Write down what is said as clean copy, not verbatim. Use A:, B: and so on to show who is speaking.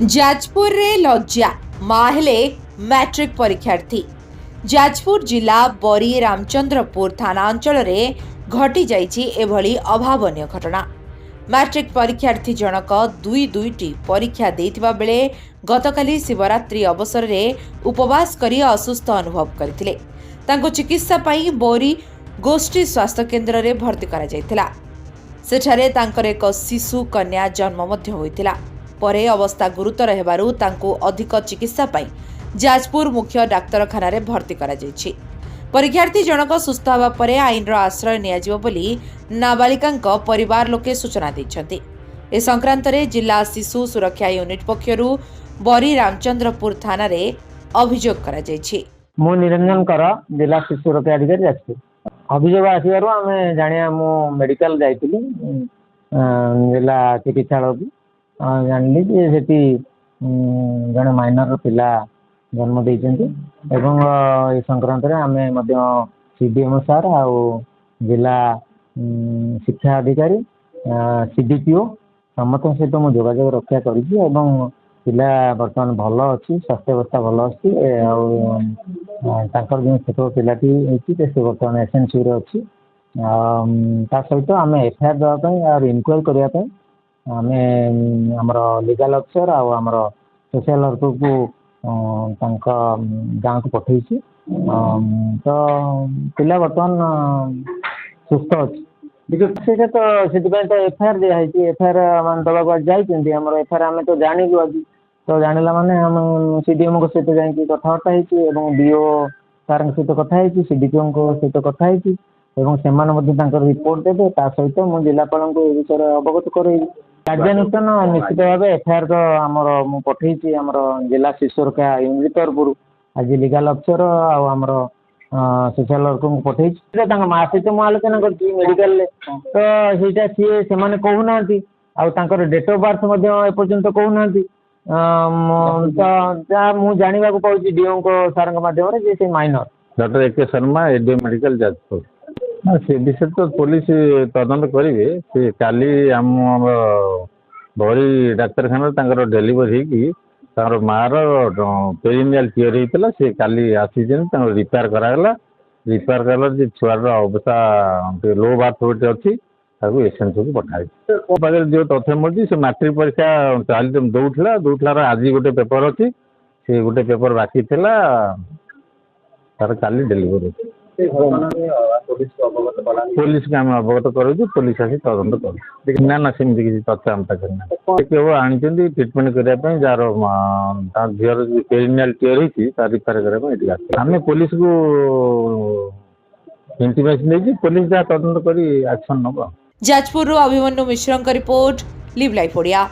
A: जाजपुर रे लज्जा माहले मैट्रिक परीक्षार्थी। जाजपुर जिला बरी रामचंद्रपुर थाना अंचल घटी जाइछि एभली अभावनीय घटना। मैट्रिक परीक्षार्थी जनक दुईटी परीक्षा देइथिबा बेले गतकाली शिवरात्रि अवसर में उपवास करी असुस्थ अनुभव करथिले। तांको चिकित्सा पाई बरी गोष्ठी स्वास्थ्य केन्द्र रे भर्ती करा जायथिला। सेठारे तांकर एक शिशु कन्या जन्म मध्य होइथिला। परे अवस्था गुरुतर हेबारु तांको अधिक चिकित्सा पाई जाजपुर मुख्य डाक्तरखाना रे भर्ती करा जायछि। परीक्षार्थी जनक सुस्थ होगा परे आईन आश्रय नियाजिबो बोली नाबालिकांक परिवार लोके सूचना दैछन्ति। ए संक्रांत रे जिला शिशु सुरक्षा यूनिट पक्षरु बरी रामचंद्रपुर थाना रे अभियोग करा जायछि।
B: मु निरंजन कर जिला शिशु सुरक्षा अधिकारी जाजपुर। अभियोग आसिबारु आमे जानिया मु मेडिकल जाइतिली जिला चिकित्सालय को जानली जे सेठी जने माइनर पिला जन्म देइछन्ति एवं ए संक्रांत रे आमे मध्य सीडीएमओ सर आ जिला शिक्षा अधिकारी सीडीपीओ समस्त सहित मु जोगाजोग रक्षा करिछि एवं पिला वर्तमान भल अच्छी स्वास्थ्य अवस्था भल अच्छी जो छोट पिलाटी होती बर्तमान एसएनसी अच्छी सहित आम एफआईआर देवाई और इनक्वारी करने आम आमर लीगल अफिसर आमर सोशल वर्कर को गाँव को पठे तो पिला बर्तमान सुस्थ अच्छी से तो एफआईआर दिखाई एफआईआर मान दबा जाइए आम एफआईआर आम तो जानू आज तो जानला माने हम सीडीएम को सहित जाइए कथबार्ता होती डीओ सार सहित कथा सीडीपीओ सहित कथा से रिपोर्ट देते सहित मुझे जिलापाल को विषय अवगत कर कार्यानुष्ठान निश्चित भाव एफआईआर तो आमर मु पठे आमर जिला शिशु सुरक्षा यूनिट तरफ आज लीगल अफिसर आमर सोशल वर्कर को पठे माँ सहित मुझे आलोचना कर मेडिकल तो सीटा सी से कहूना डेट ऑफ बर्थ एपर्यंत कहूना तो जाना पाऊँ डीओ सार मध्यम से माइनर
C: doctor AK. Sharma ADO medical Jajpur से विषय तो पुलिस तदंत करेंगे से काली आम बरी डाक्तरखाना डेलीवरी होकर मार पेरिनियल टीयर होता से काली आसी रिपेयर कराला रिपेयर कर छुआर अवस्था लो बार्थ वेट अच्छी एसएनसी को पठाई पाखे जो तथ्य मिली से मैट्रिक परीक्षा दौला आज गोटे पेपर अच्छी से गोटे पेपर बाकी था तार काली डेलीवरी पुलिस को आम अवगत करूँ पुलिस आसी तदंत कर ना ना सेमती किसी तथ्य आम पाखे केवल आनी ट्रिटमेंट करने जार झीर पेरिनियल टीयर होती रिपेयर करने आम पुलिस को इंटिमेशन देती पुलिस जहाँ तदंत कर एक्शन नब।
A: जाजपुर अभिमन्यु मिश्र रिपोर्ट लिव लाइफ ओडिया।